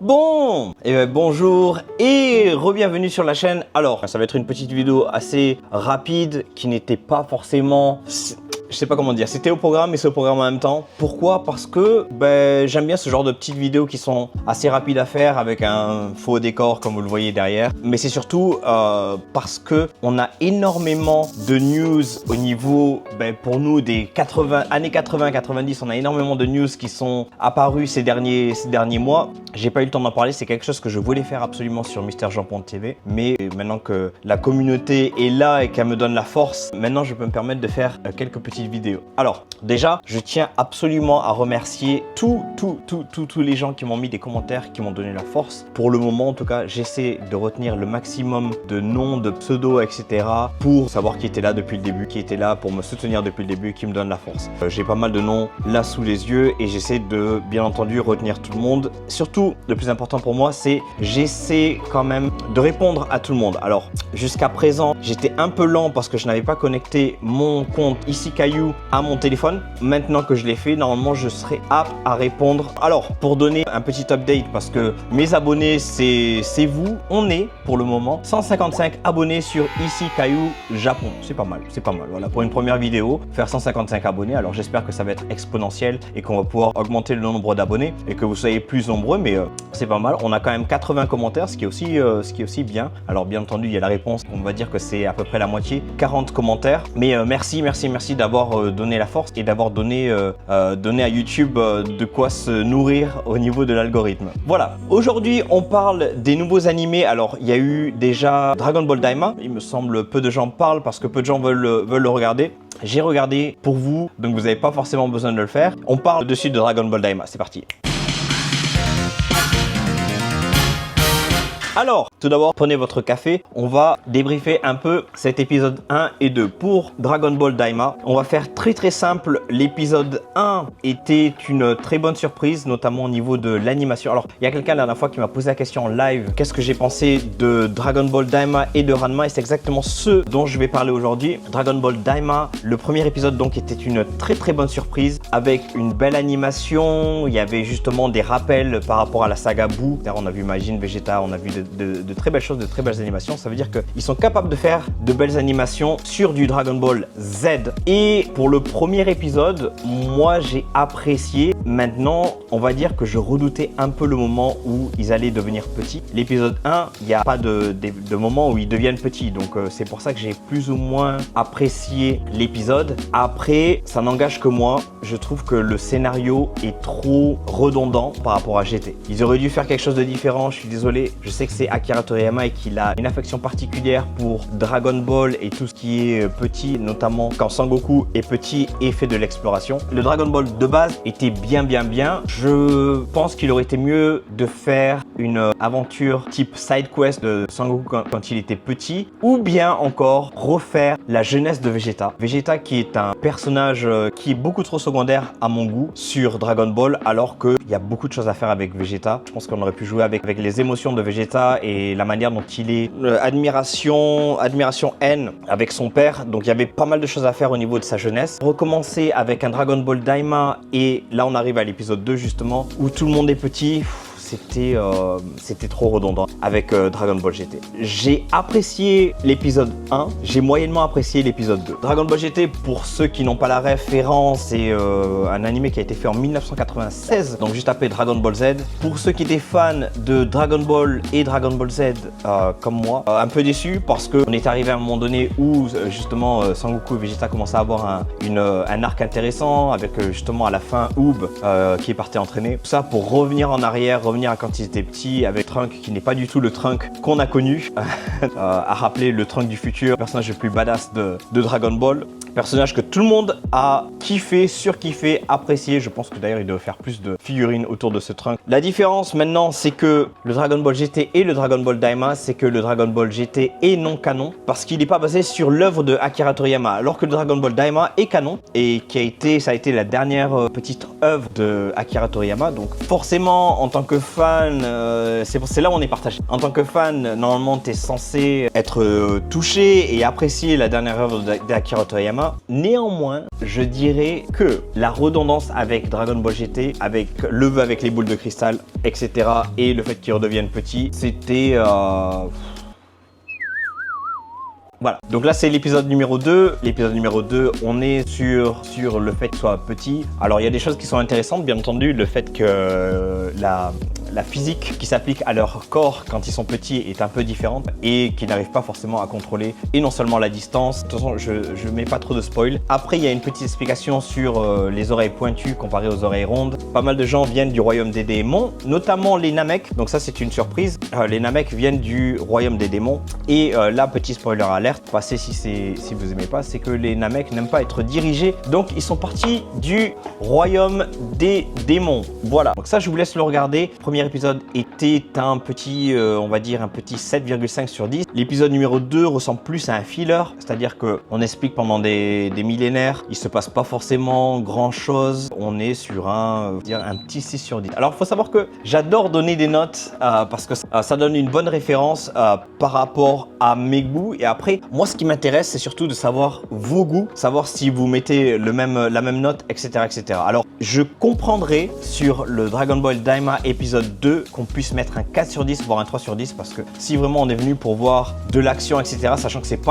Bon, bonjour et re-bienvenue sur la chaîne. Alors, ça va être une petite vidéo assez rapide qui n'était pas forcément... Je sais pas comment dire, c'était au programme et c'est au programme en même temps. Pourquoi? Parce que j'aime bien ce genre de petites vidéos qui sont assez rapides à faire avec un faux décor comme vous le voyez derrière. Mais c'est surtout parce que on a énormément de news au niveau, pour nous des années 80-90, on a énormément de news qui sont apparues ces derniers mois. J'ai pas eu le temps d'en parler, c'est quelque chose que je voulais faire absolument sur MrJean.tv. Mais maintenant que la communauté est là et qu'elle me donne la force, maintenant je peux me permettre de faire quelques petites vidéos. Alors déjà, je tiens absolument à remercier tous les gens qui m'ont mis des commentaires, qui m'ont donné la force. Pour le moment en tout cas, j'essaie de retenir le maximum de noms, de pseudos, etc. pour savoir qui était là depuis le début, qui était là pour me soutenir depuis le début, qui me donne la force. J'ai pas mal de noms là sous les yeux et j'essaie de bien entendu retenir tout le monde. Surtout, le plus important pour moi, c'est j'essaie quand même de répondre à tout le monde. Alors jusqu'à présent, j'étais un peu lent parce que je n'avais pas connecté mon compte ici à mon téléphone. Maintenant que je l'ai fait, normalement je serai apte à répondre. Alors pour donner un petit update, parce que mes abonnés c'est vous, on est pour le moment 155 abonnés sur Ici Caillou Japon. C'est pas mal, voilà, pour une première vidéo faire 155 abonnés. Alors j'espère que ça va être exponentiel et qu'on va pouvoir augmenter le nombre d'abonnés et que vous soyez plus nombreux, mais c'est pas mal. On a quand même 80 commentaires, ce qui est aussi bien. Alors bien entendu il y a la réponse, on va dire que c'est à peu près la moitié, 40 commentaires, mais merci d'avoir donné la force et d'avoir donné à YouTube de quoi se nourrir au niveau de l'algorithme. Voilà, aujourd'hui on parle des nouveaux animés. Alors il y a eu déjà Dragon Ball Daima, il me semble peu de gens parlent parce que peu de gens veulent le regarder. J'ai regardé pour vous, donc vous n'avez pas forcément besoin de le faire. On parle dessus de Dragon Ball Daima, c'est parti. Alors, tout d'abord, prenez votre café. On va débriefer un peu cet épisode 1 et 2. Pour Dragon Ball Daima, on va faire très simple. L'épisode 1 était une très bonne surprise, notamment au niveau de l'animation. Alors, il y a quelqu'un la dernière fois qui m'a posé la question en live. Qu'est-ce que j'ai pensé de Dragon Ball Daima et de Ranma? Et c'est exactement ce dont je vais parler aujourd'hui. Dragon Ball Daima, le premier épisode donc était une très bonne surprise avec une belle animation. Il y avait justement des rappels par rapport à la saga Buu. On a vu Majin, Vegeta, on a vu de très belles choses, de très belles animations. Ça veut dire qu'ils sont capables de faire de belles animations sur du Dragon Ball Z. Et pour le premier épisode, moi j'ai apprécié. Maintenant, on va dire que je redoutais un peu le moment où ils allaient devenir petits. L'épisode 1, il n'y a pas de moment où ils deviennent petits. Donc c'est pour ça que j'ai plus ou moins apprécié l'épisode. Après, ça n'engage que moi. Je trouve que le scénario est trop redondant par rapport à GT. Ils auraient dû faire quelque chose de différent. Je suis désolé. Je sais que c'est Akira Toriyama et qu'il a une affection particulière pour Dragon Ball et tout ce qui est petit, notamment quand Sangoku est petit et fait de l'exploration. Le Dragon Ball de base était bien. Je pense qu'il aurait été mieux de faire une aventure type side quest de Sangoku quand il était petit, ou bien encore refaire la jeunesse de Vegeta. Vegeta qui est un personnage qui est beaucoup trop secondaire à mon goût sur Dragon Ball, alors qu'il y a beaucoup de choses à faire avec Vegeta. Je pense qu'on aurait pu jouer avec les émotions de Vegeta et la manière dont il est, admiration, haine avec son père. Donc il y avait pas mal de choses à faire au niveau de sa jeunesse. Recommencer avec un Dragon Ball Daima et là on arrive à l'épisode 2 justement où tout le monde est petit. C'était trop redondant avec Dragon Ball GT. J'ai apprécié l'épisode 1, j'ai moyennement apprécié l'épisode 2. Dragon Ball GT, pour ceux qui n'ont pas la référence, c'est un animé qui a été fait en 1996, donc juste après Dragon Ball Z. Pour ceux qui étaient fans de Dragon Ball et Dragon Ball Z, comme moi, un peu déçu parce qu'on est arrivé à un moment donné où justement Sangoku et Vegeta commençaient à avoir un arc intéressant avec justement à la fin Oob qui est parti entraîner. Tout ça pour revenir en arrière, à quand ils étaient petits avec Trunk qui n'est pas du tout le Trunk qu'on a connu, à rappeler le Trunk du futur, le personnage le plus badass de Dragon Ball. Personnage que tout le monde a kiffé, surkiffé, apprécié. Je pense que d'ailleurs il doit faire plus de figurines autour de ce Trunk. La différence maintenant, c'est que le Dragon Ball GT et le Dragon Ball Daima, c'est que le Dragon Ball GT est non canon parce qu'il n'est pas basé sur l'œuvre de Akira Toriyama, alors que le Dragon Ball Daima est canon et ça a été la dernière petite œuvre de Akira Toriyama. Donc forcément, en tant que fan, c'est là où on est partagé. En tant que fan, normalement, tu es censé être touché et apprécier la dernière œuvre d'Akira Toriyama. Daima. Néanmoins, je dirais que la redondance avec Dragon Ball GT, avec le vœu avec les boules de cristal, etc. et le fait qu'il redevienne petit, c'était... Voilà, donc là c'est l'épisode numéro 2. L'épisode numéro 2, on est sur le fait qu'il soit petit. Alors il y a des choses qui sont intéressantes, bien entendu, le fait que la physique qui s'applique à leur corps quand ils sont petits est un peu différente et qu'ils n'arrivent pas forcément à contrôler. Et non seulement la distance, de toute façon je ne mets pas trop de spoil. Après il y a une petite explication sur les oreilles pointues comparées aux oreilles rondes. Pas mal de gens viennent du royaume des démons, notamment les Namek, donc ça c'est une surprise. Les Namek viennent du royaume des démons. Et là, petit spoiler alerte, passez si vous aimez pas, c'est que les Namek n'aiment pas être dirigés. Donc ils sont partis du royaume des démons. Voilà, donc ça je vous laisse le regarder. Premier épisode était un petit, on va dire un petit 7,5 sur 10. L'épisode numéro 2 ressemble plus à un filler, c'est-à-dire qu'on explique pendant des millénaires, il se passe pas forcément grand chose. On est sur un petit 6 sur 10. Alors il faut savoir que j'adore donner des notes parce que ça donne une bonne référence par rapport à mes goûts. Et après, moi ce qui m'intéresse c'est surtout de savoir vos goûts, savoir si vous mettez la même note, etc., etc. Alors je comprendrai sur le Dragon Ball Daima épisode 2 qu'on puisse mettre un 4 sur 10 voire un 3 sur 10 parce que si vraiment on est venu pour voir de l'action, etc., sachant que c'est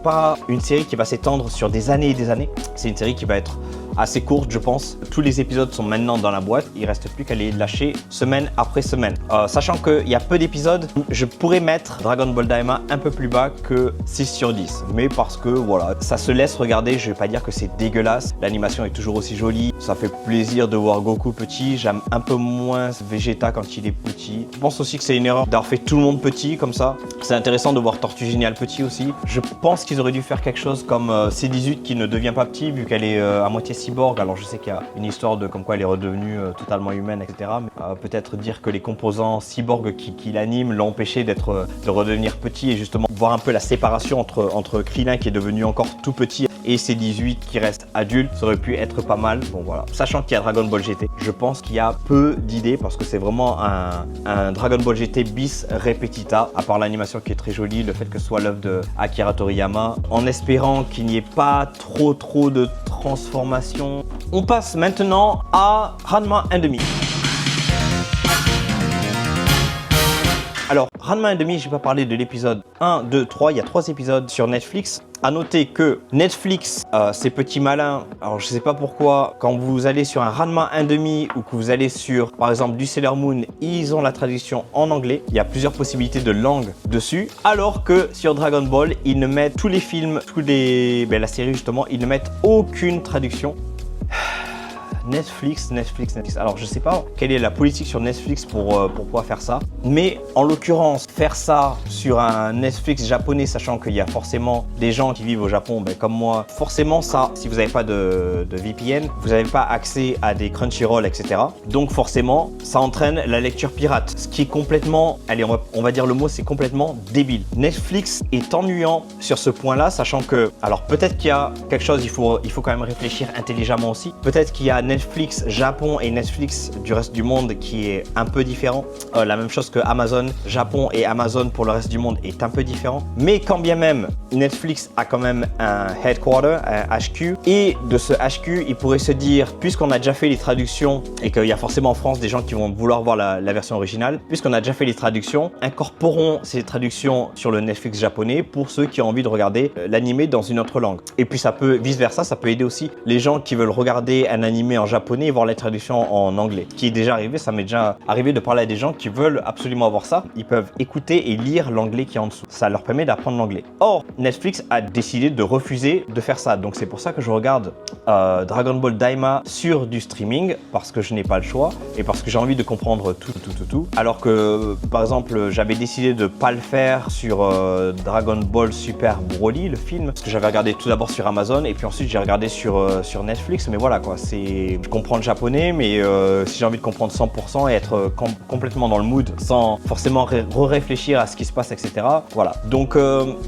pas une série qui va s'étendre sur des années et des années, c'est une série qui va être assez courte, je pense. Tous les épisodes sont maintenant dans la boîte, il reste plus qu'à les lâcher semaine après semaine. Sachant qu'il y a peu d'épisodes, je pourrais mettre Dragon Ball Daima un peu plus bas que 6 sur 10, mais parce que voilà, ça se laisse regarder. Je vais pas dire que c'est dégueulasse, l'animation est toujours aussi jolie, ça fait plaisir de voir Goku petit. J'aime un peu moins Vegeta quand il est petit. Je pense aussi que c'est une erreur d'avoir fait tout le monde petit comme ça. C'est intéressant de voir Tortue Géniale petit aussi. Je pense qu'ils auraient dû faire quelque chose comme C18 qui ne devient pas petit vu qu'elle est à moitié cyborg. Alors je sais qu'il y a une histoire de comme quoi elle est redevenue totalement humaine, etc. Mais peut-être dire que les composants cyborg qui l'animent l'ont empêché de redevenir petit et justement voir un peu la séparation entre Krillin qui est devenu encore tout petit et C18 qui reste adulte, ça aurait pu être pas mal. Bon voilà, sachant qu'il y a Dragon Ball GT, je pense qu'il y a peu d'idées parce que c'est vraiment un Dragon Ball GT bis repetita, à part l'animation qui est très jolie, le fait que ce soit l'œuvre de Akira Toriyama, en espérant qu'il n'y ait pas trop de transformation. On passe maintenant à Ranma 1,5. Alors, Ranma 1,5, je vais pas parler de l'épisode 1, 2, 3, il y a 3 épisodes sur Netflix. À noter que Netflix, ces petits malins, alors je sais pas pourquoi, quand vous allez sur un Ranma 1,5 ou que vous allez sur, par exemple, du Sailor Moon, ils ont la traduction en anglais. Il y a plusieurs possibilités de langue dessus. Alors que sur Dragon Ball, ils ne mettent tous les films, la série justement, ils ne mettent aucune traduction. Netflix. Alors je sais pas quelle est la politique sur Netflix pour pouvoir faire ça, mais en l'occurrence faire ça sur un Netflix japonais, sachant qu'il y a forcément des gens qui vivent au Japon, comme moi, forcément ça, si vous n'avez pas de VPN, vous n'avez pas accès à des Crunchyroll, etc. Donc forcément ça entraîne la lecture pirate, ce qui est complètement, allez on va dire le mot, c'est complètement débile. Netflix est ennuyant sur ce point là, sachant que, alors peut-être qu'il y a quelque chose, il faut quand même réfléchir intelligemment aussi, peut-être qu'il y a Netflix Japon et Netflix du reste du monde qui est un peu différent. La même chose que Amazon Japon et Amazon pour le reste du monde est un peu différent. Mais quand bien même, Netflix a quand même un headquarter, un HQ. Et de ce HQ, il pourrait se dire, puisqu'on a déjà fait les traductions et qu'il y a forcément en France des gens qui vont vouloir voir la version originale, puisqu'on a déjà fait les traductions, incorporons ces traductions sur le Netflix japonais pour ceux qui ont envie de regarder l'animé dans une autre langue. Et puis ça peut, vice versa, ça peut aider aussi les gens qui veulent regarder un animé en japonais et voir les traductions en anglais. Ce qui est déjà arrivé, ça m'est déjà arrivé de parler à des gens qui veulent absolument avoir ça. Ils peuvent écouter et lire l'anglais qui est en dessous. Ça leur permet d'apprendre l'anglais. Or, Netflix a décidé de refuser de faire ça. Donc c'est pour ça que je regarde Dragon Ball Daima sur du streaming, parce que je n'ai pas le choix et parce que j'ai envie de comprendre tout. Alors que, par exemple, j'avais décidé de pas le faire sur Dragon Ball Super Broly, le film, parce que j'avais regardé tout d'abord sur Amazon et puis ensuite j'ai regardé sur Netflix. Mais voilà quoi, je comprends le japonais, mais si j'ai envie de comprendre 100% et être complètement dans le mood sans forcément réfléchir à ce qui se passe, etc. Voilà. Donc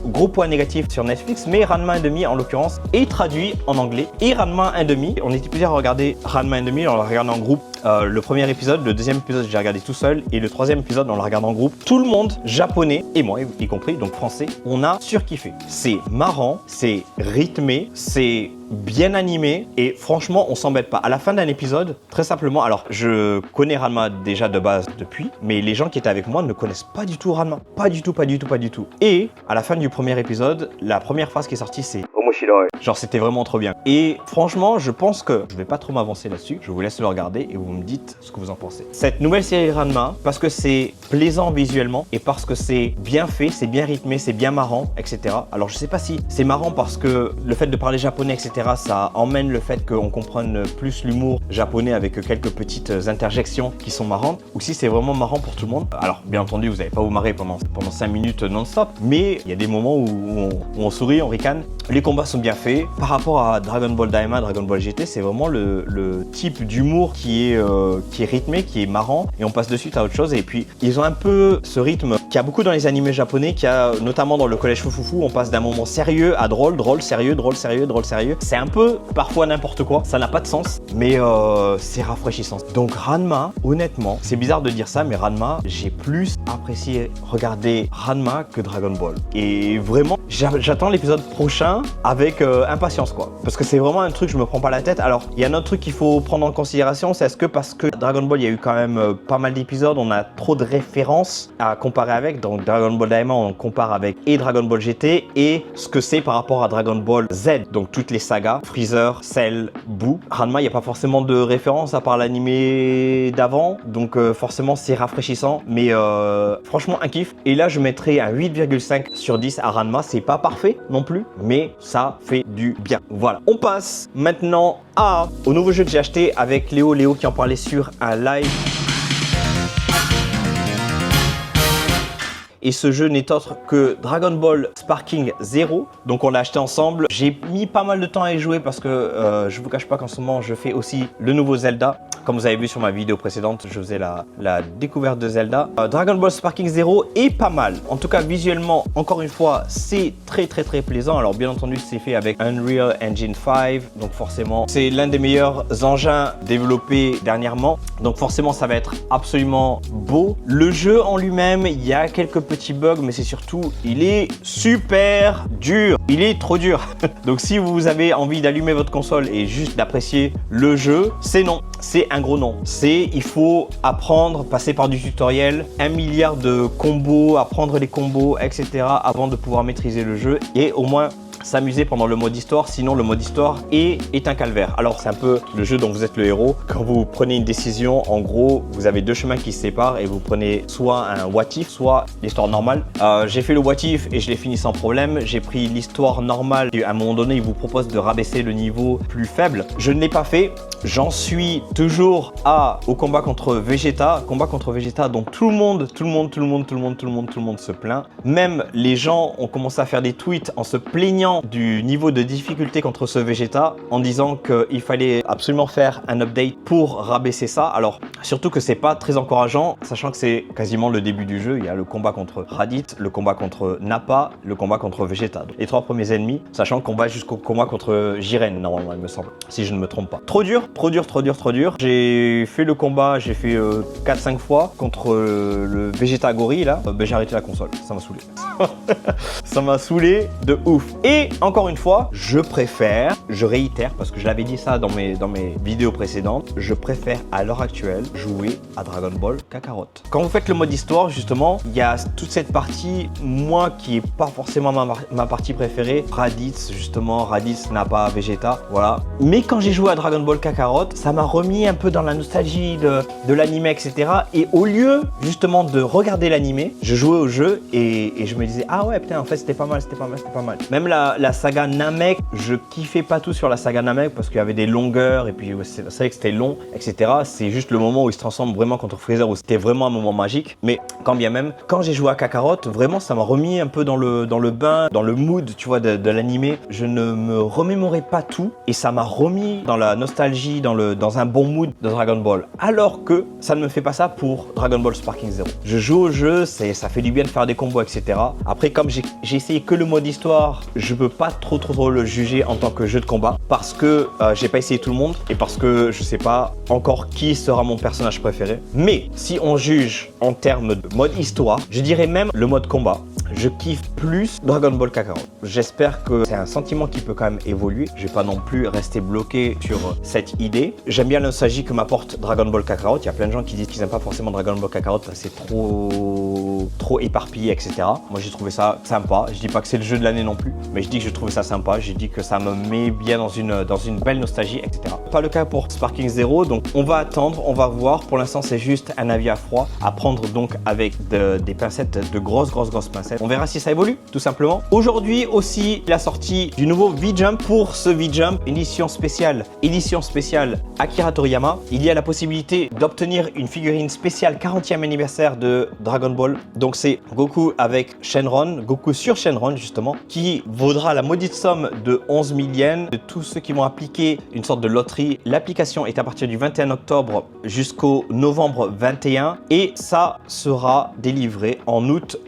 gros point négatif sur Netflix, mais Ranma 1,5 en l'occurrence est traduit en anglais. Et Ranma 1,5, on était plusieurs à regarder Ranma 1,5, on l'a regardé en groupe. Le premier épisode, le deuxième épisode j'ai regardé tout seul et le troisième épisode on l'a regardé en groupe. Tout le monde, japonais et moi y compris, donc français, on a surkiffé. C'est marrant, c'est rythmé, c'est bien animé et franchement, on s'embête pas. À la fin d'un épisode, très simplement, alors je connais Ranma déjà de base depuis, mais les gens qui étaient avec moi ne connaissent pas du tout Ranma. Pas du tout. Et à la fin du premier épisode, la première phrase qui est sortie, c'est Omoshiroi. Genre, c'était vraiment trop bien. Et franchement, je pense que je vais pas trop m'avancer là-dessus. Je vous laisse le regarder et vous me dites ce que vous en pensez. Cette nouvelle série Ranma, parce que c'est plaisant visuellement et parce que c'est bien fait, c'est bien rythmé, c'est bien marrant, etc. Alors, je sais pas si c'est marrant parce que le fait de parler japonais, etc., ça emmène le fait qu'on comprenne plus l'humour japonais avec quelques petites interjections qui sont marrantes, ou si c'est vraiment marrant pour tout le monde. Alors, bien entendu, vous n'allez pas vous marrer pendant 5 minutes non-stop, mais il y a des moments où on sourit, on ricane. Les combats sont bien faits. Par rapport à Dragon Ball Daima, Dragon Ball GT, c'est vraiment le type d'humour qui est rythmé, qui est marrant, et on passe de suite à autre chose. Et puis, ils ont un peu ce rythme qu'il y a beaucoup dans les animés japonais, qu'il y a notamment dans le collège Fufufu, on passe d'un moment sérieux à drôle, sérieux. C'est un peu parfois n'importe quoi, ça n'a pas de sens, mais c'est rafraîchissant. Donc Ranma, honnêtement, c'est bizarre de dire ça, mais Ranma, j'ai plus apprécié regarder Ranma que Dragon Ball. Et vraiment, j'attends l'épisode prochain avec impatience, quoi. Parce que c'est vraiment un truc, je me prends pas la tête. Alors, il y a un autre truc qu'il faut prendre en considération, c'est est-ce que parce que Dragon Ball, il y a eu quand même pas mal d'épisodes, on a trop de références à comparer avec. Donc Dragon Ball Daima, on compare avec et Dragon Ball GT et ce que c'est par rapport à Dragon Ball Z. Donc toutes les sagas, Freezer, Cell, Boo. Ranma, il n'y a pas forcément de référence à part l'animé d'avant. Donc forcément, c'est rafraîchissant. Mais franchement, un kiff. Et là, je mettrai un 8,5 sur 10 à Ranma. C'est pas parfait non plus, mais ça fait du bien. Voilà. On passe maintenant au nouveau jeu que j'ai acheté avec Léo qui en parlait sur un live. Et ce jeu n'est autre que Dragon Ball Sparking Zero. Donc on l'a acheté ensemble. J'ai mis pas mal de temps à y jouer parce que je vous cache pas qu'en ce moment je fais aussi le nouveau Zelda. Comme vous avez vu sur ma vidéo précédente, je faisais la découverte de Zelda. Dragon Ball Sparking Zero est pas mal. En tout cas visuellement, encore une fois, c'est très plaisant. Alors bien entendu c'est fait avec Unreal Engine 5. Donc forcément c'est l'un des meilleurs engins développés dernièrement. Donc forcément ça va être absolument beau. Le jeu en lui-même, il y a quelques petits bugs, mais c'est surtout, il est super dur. Il est trop dur. Donc si vous avez envie d'allumer votre console et juste d'apprécier le jeu, c'est non. C'est un gros non. Il faut apprendre, passer par du tutoriel, 1 milliard de combos, apprendre les combos, etc. avant de pouvoir maîtriser le jeu et au moins s'amuser pendant le mode histoire, sinon le mode histoire est un calvaire. Alors c'est un peu le jeu dont vous êtes le héros. Quand vous prenez une décision, en gros, vous avez deux chemins qui se séparent et vous prenez soit un what if, soit l'histoire normale. J'ai fait le what if et je l'ai fini sans problème. J'ai pris l'histoire normale et à un moment donné, il vous propose de rabaisser le niveau plus faible. Je ne l'ai pas fait. J'en suis toujours au combat contre Vegeta. Combat contre Vegeta dont tout le monde se plaint. Même les gens ont commencé à faire des tweets en se plaignant du niveau de difficulté contre ce Vegeta en disant qu'il fallait absolument faire un update pour rabaisser ça. Alors surtout que c'est pas très encourageant, sachant que c'est quasiment le début du jeu. Il y a le combat contre Raditz, le combat contre Nappa, le combat contre Vegeta. Les 3 premiers ennemis, sachant qu'on va jusqu'au combat contre Jiren normalement, il me semble, si je ne me trompe pas. Trop dur. J'ai fait le combat, j'ai fait 4-5 fois contre le Vegeta gorille là. J'ai arrêté la console, ça m'a saoulé. Ça m'a saoulé de ouf. Et encore une fois, je réitère, parce que je l'avais dit ça dans mes vidéos précédentes, je préfère à l'heure actuelle jouer à Dragon Ball Kakarot. Quand vous faites le mode histoire, justement, il y a toute cette partie, moi, qui est pas forcément ma partie préférée. Raditz, justement, Raditz, Nappa, Vegeta, voilà. Mais quand j'ai joué à Dragon Ball Kakarot, ça m'a remis un peu dans la nostalgie de l'anime, etc. Et au lieu, justement, de regarder l'anime, je jouais au jeu et je me disais, ah ouais, putain, en fait, c'était pas mal. Même la saga Namek, je kiffais pas tout sur la saga Namek parce qu'il y avait des longueurs et puis c'est vrai que c'était long, etc. C'est juste le moment où il se transforme vraiment contre Freezer où c'était vraiment un moment magique. Mais quand bien même, quand j'ai joué à Kakarot, vraiment ça m'a remis un peu dans le bain, dans le mood, tu vois, de l'animé. Je ne me remémorais pas tout et ça m'a remis dans la nostalgie, dans un bon mood de Dragon Ball. Alors que ça ne me fait pas ça pour Dragon Ball Sparking Zero. Je joue au jeu, ça fait du bien de faire des combos, etc. Après, comme j'ai essayé que le mode histoire, je peux pas trop le juger en tant que jeu de combat parce que j'ai pas essayé tout le monde et parce que je sais pas encore qui sera mon personnage préféré. Mais si on juge en termes de mode histoire, je dirais même le mode combat. je kiffe plus Dragon Ball Kakarot. J'espère que c'est un sentiment qui peut quand même évoluer. Je vais pas non plus rester bloqué sur cette idée. J'aime bien la nostalgie que m'apporte Dragon Ball Kakarot. Il y a plein de gens qui disent qu'ils n'aiment pas forcément Dragon Ball Kakarot, c'est trop éparpillé, etc. Moi j'ai trouvé ça sympa. Je dis pas que c'est le jeu de l'année non plus, mais je dis que je trouvais ça sympa. J'ai dit que ça me met bien dans une belle nostalgie, etc. Pas le cas pour Sparking Zero, donc on va attendre, on va voir. Pour l'instant c'est juste un avis à froid, à prendre donc avec des pincettes, de grosses pincettes. On verra si ça évolue, tout simplement. Aujourd'hui aussi la sortie du nouveau V-Jump. Pour ce V-Jump, édition spéciale Akira Toriyama, il y a la possibilité d'obtenir une figurine spéciale 40e anniversaire de Dragon Ball. Donc c'est Goku avec Shenron, Goku sur Shenron justement, qui vaudra la maudite somme de 11 000 yens. De tous ceux qui vont appliquer une sorte de loterie, l'application est à partir du 21 octobre jusqu'au novembre 21 et ça sera délivré en août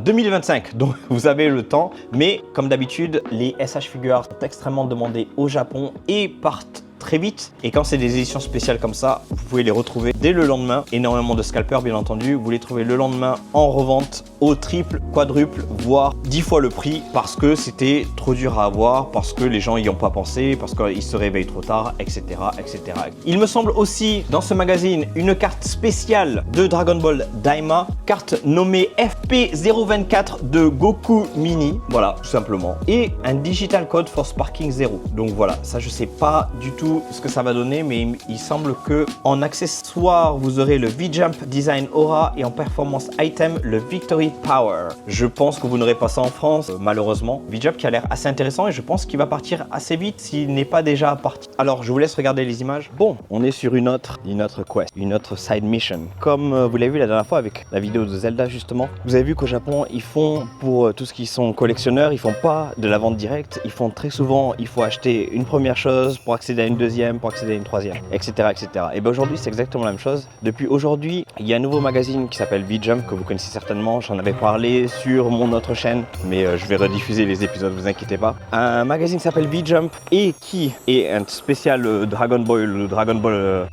2025. Donc vous avez le temps, mais comme d'habitude, les SH Figures sont extrêmement demandés au Japon et partent très vite, et quand c'est des éditions spéciales comme ça, vous pouvez les retrouver dès le lendemain. Énormément de scalpers bien entendu, vous les trouvez le lendemain en revente au triple, quadruple, voire 10 fois le prix, parce que c'était trop dur à avoir, parce que les gens y ont pas pensé, parce qu'ils se réveillent trop tard, etc., etc. Il me semble aussi dans ce magazine une carte spéciale de Dragon Ball Daima, carte nommée FP024 de Goku Mini, voilà, tout simplement, et un digital code for Sparking Zero. Donc voilà, ça je sais pas du tout ce que ça va donner, mais il semble que en accessoire vous aurez le V-Jump Design Aura et en performance item le Victory Power. Je pense que vous n'aurez pas ça en France, malheureusement. V-Jump qui a l'air assez intéressant et je pense qu'il va partir assez vite s'il n'est pas déjà parti. Alors je vous laisse regarder les images. Bon, on est sur une autre quest, une autre side mission. Comme vous l'avez vu la dernière fois avec la vidéo de Zelda justement, vous avez vu qu'au Japon ils font, pour tous ceux qui sont collectionneurs, ils font pas de la vente directe, ils font très souvent, il faut acheter une première chose pour accéder à une deuxième, pour accéder à une troisième, etc. etc. Et bien aujourd'hui c'est exactement la même chose. Depuis aujourd'hui, il y a un nouveau magazine qui s'appelle V-Jump que vous connaissez certainement, j'en avais parlé sur mon autre chaîne, mais je vais rediffuser les épisodes, vous inquiétez pas. Un magazine qui s'appelle V-Jump et qui est un spécial Dragon Ball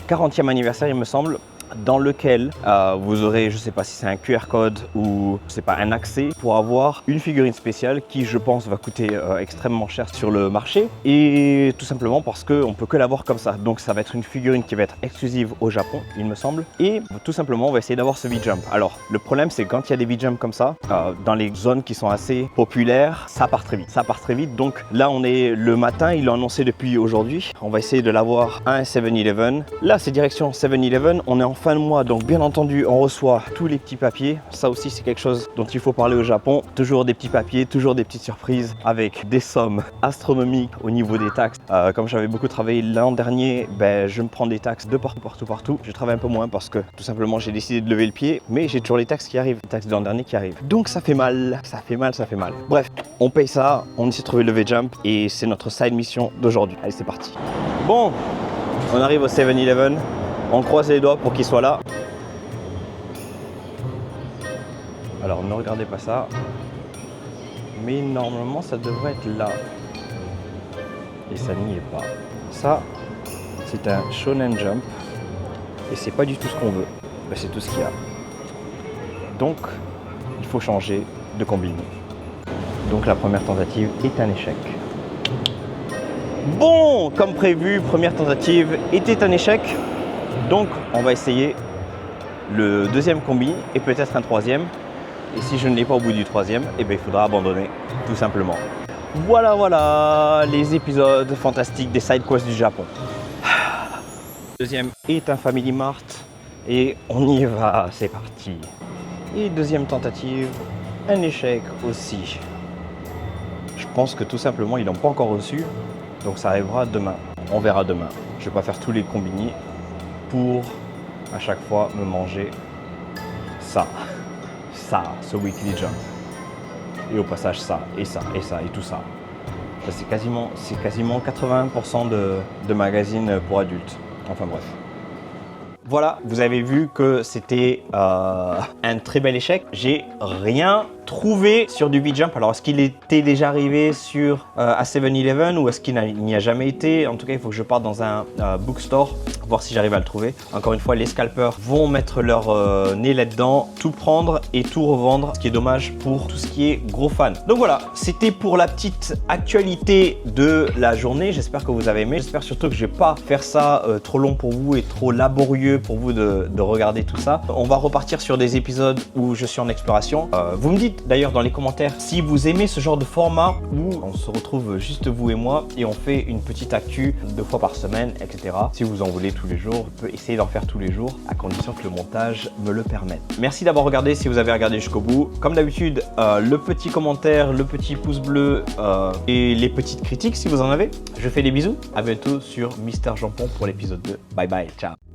40e anniversaire il me semble, dans lequel vous aurez, je sais pas si c'est un QR code ou c'est pas un accès pour avoir une figurine spéciale qui je pense va coûter extrêmement cher sur le marché, et tout simplement parce qu'on peut que l'avoir comme ça. Donc ça va être une figurine qui va être exclusive au Japon il me semble, et tout simplement on va essayer d'avoir ce V-Jump. Alors le problème c'est quand il y a des V-Jump comme ça dans les zones qui sont assez populaires, ça part très vite, donc là on est le matin, ils l'ont annoncé depuis aujourd'hui, on va essayer de l'avoir à un 7-Eleven. Là c'est direction 7-Eleven, on est en fin de mois, donc bien entendu on reçoit tous les petits papiers. Ça aussi c'est quelque chose dont il faut parler au Japon, toujours des petits papiers, toujours des petites surprises avec des sommes astronomiques au niveau des taxes. Comme j'avais beaucoup travaillé l'an dernier, je me prends des taxes de partout. Je travaille un peu moins parce que tout simplement j'ai décidé de lever le pied, mais j'ai toujours les taxes qui arrivent, les taxes de l'an dernier qui arrivent, donc ça fait mal. Bref, on paye ça, on essaie de trouver le V-Jump et c'est notre side mission d'aujourd'hui. Allez c'est parti. Bon, on arrive au 7-Eleven. On croise les doigts pour qu'il soit là. Alors ne regardez pas ça. Mais normalement ça devrait être là. Et ça n'y est pas. Ça, c'est un Shonen Jump. Et c'est pas du tout ce qu'on veut. C'est tout ce qu'il y a. Donc, il faut changer de combine. Donc la première tentative est un échec. Bon, comme prévu, première tentative était un échec. Donc on va essayer le deuxième combi et peut-être un troisième. Et si je ne l'ai pas au bout du troisième, il faudra abandonner tout simplement. Voilà les épisodes fantastiques des side quests du Japon. Deuxième est un Family Mart et on y va, c'est parti. Et deuxième tentative, un échec aussi. Je pense que tout simplement ils l'ont pas encore reçu, donc ça arrivera demain. On verra demain. Je vais pas faire tous les combini pour à chaque fois me manger ce weekly jump, et au passage ça et tout ça. C'est quasiment 80% de magazines pour adultes, enfin bref. Voilà, vous avez vu que c'était un très bel échec. J'ai rien trouvé sur du V-Jump. Alors, est-ce qu'il était déjà arrivé sur à 7-Eleven ou est-ce qu'il n'y a jamais été? En tout cas, il faut que je parte dans un bookstore voir si j'arrive à le trouver. Encore une fois, les scalpers vont mettre leur nez là-dedans, tout prendre et tout revendre, ce qui est dommage pour tout ce qui est gros fans. Donc voilà, c'était pour la petite actualité de la journée. J'espère que vous avez aimé. J'espère surtout que je vais pas faire ça trop long pour vous et trop laborieux pour vous de regarder tout ça. On va repartir sur des épisodes où je suis en exploration. Vous me dites d'ailleurs dans les commentaires si vous aimez ce genre de format où on se retrouve juste vous et moi et on fait une petite actu 2 fois par semaine, etc. Si vous en voulez tous les jours, je peux essayer d'en faire tous les jours à condition que le montage me le permette. Merci d'avoir regardé si vous avez regardé jusqu'au bout. Comme d'habitude, le petit commentaire, le petit pouce bleu et les petites critiques si vous en avez. Je fais des bisous. À bientôt sur Mister Jampon pour l'épisode 2. Bye bye, ciao.